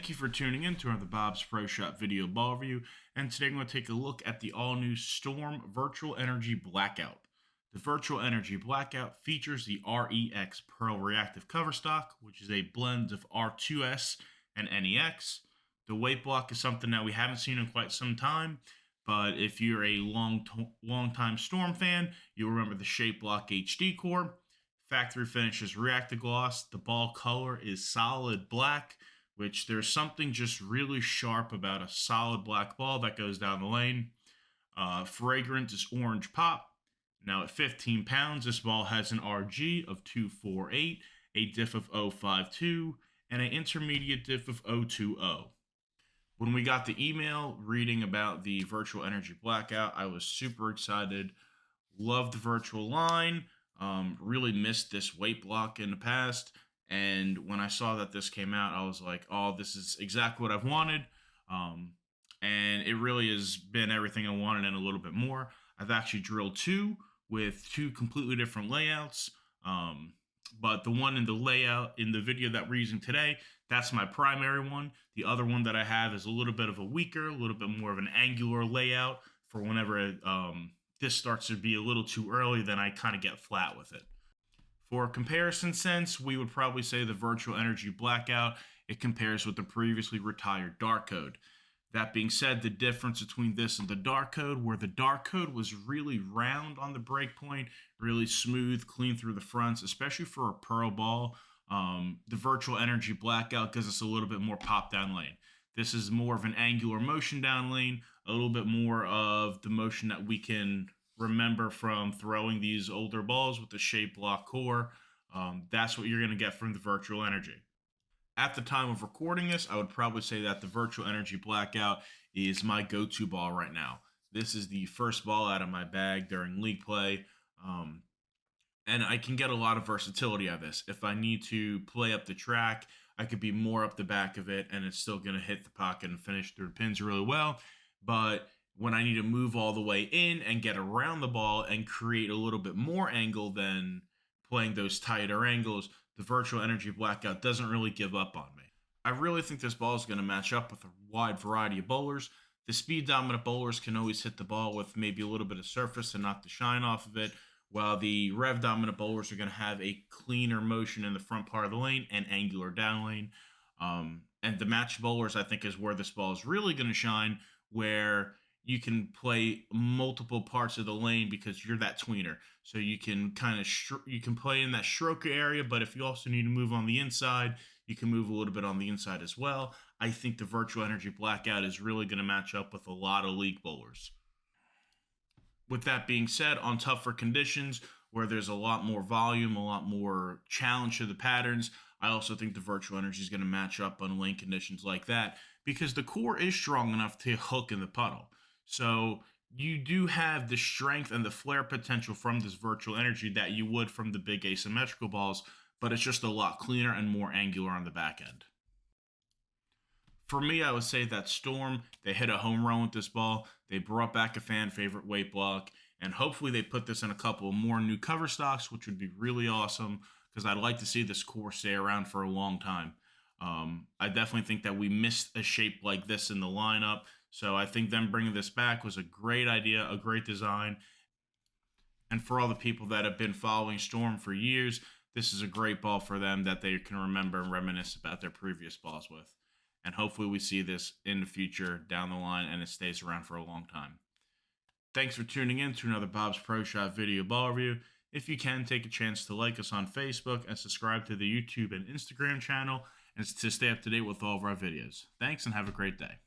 Thank you for tuning in to another Bob's Pro Shop video ball review, and today I'm going to take a look at the all-new Storm Virtual Energy Blackout. The Virtual Energy Blackout features the REX Pearl Reactive Cover Stock, which is a blend of R2S and NEX. The weight block is something that we haven't seen in quite some time, but if you're a long-time Storm fan, you'll remember the Shape Block HD core. Factory finish is reactive gloss. The ball color is solid black, which there's something just really sharp about a solid black ball that goes down the lane. Fragrance is orange pop. Now at 15 pounds, this ball has an RG of 248, a diff of 052, and an intermediate diff of 020. When we got the email reading about the Virtual Energy Blackout, I was super excited. Loved the virtual line. Really missed this weight block in the past. And when I saw that this came out, I was like, oh, this is exactly what I've wanted. And it really has been everything I wanted and a little bit more. I've actually drilled two with two completely different layouts. But the one in the layout in the video that we're using today, that's my primary one. The other one that I have is a little bit of a weaker, a little bit more of an angular layout for whenever this starts to be a little too early, then I kind of get flat with it. For comparison sense, we would probably say the Virtual Energy Blackout, it compares with the previously retired Dark Code. That being said, the difference between this and the Dark Code, where the Dark Code was really round on the break point, really smooth, clean through the fronts, especially for a pearl ball, the Virtual Energy Blackout gives us a little bit more pop down lane. This is more of an angular motion down lane, a little bit more of the motion that we can remember from throwing these older balls with the shape block core. That's what you're going to get from the Virtual Energy. At the time of recording this, I would probably say that the Virtual Energy Blackout is my go-to ball right now. This is the first ball out of my bag during league play. And I can get a lot of versatility out of this. If I need to play up the track, I could be more up the back of it, and it's still going to hit the pocket and finish through the pins really well. But when I need to move all the way in and get around the ball and create a little bit more angle than playing those tighter angles, the Virtual Energy Blackout doesn't really give up on me. I really think this ball is going to match up with a wide variety of bowlers. The speed dominant bowlers can always hit the ball with maybe a little bit of surface and knock the shine off of it, while the rev dominant bowlers are going to have a cleaner motion in the front part of the lane and angular down lane. And the match bowlers, I think, is where this ball is really going to shine, where you can play multiple parts of the lane because you're that tweener. So you can kind of you can play in that stroker area, but if you also need to move on the inside, you can move a little bit on the inside as well. I think the Virtual Energy Blackout is really going to match up with a lot of league bowlers. With that being said, on tougher conditions where there's a lot more volume, a lot more challenge to the patterns, I also think the Virtual Energy is going to match up on lane conditions like that because the core is strong enough to hook in the puddle. So you do have the strength and the flare potential from this Virtual Energy that you would from the big asymmetrical balls, but it's just a lot cleaner and more angular on the back end. For me, I would say that Storm, they hit a home run with this ball. They brought back a fan favorite weight block, and hopefully they put this in a couple more new cover stocks, which would be really awesome because I'd like to see this core stay around for a long time. I definitely think that we missed a shape like this in the lineup, so I think them bringing this back was a great idea, a great design. And for all the people that have been following Storm for years, this is a great ball for them that they can remember and reminisce about their previous balls with. And hopefully we see this in the future down the line and it stays around for a long time. Thanks for tuning in to another Bob's Pro Shop video ball review. If you can, take a chance to like us on Facebook and subscribe to the YouTube and Instagram channel and to stay up to date with all of our videos. Thanks and have a great day.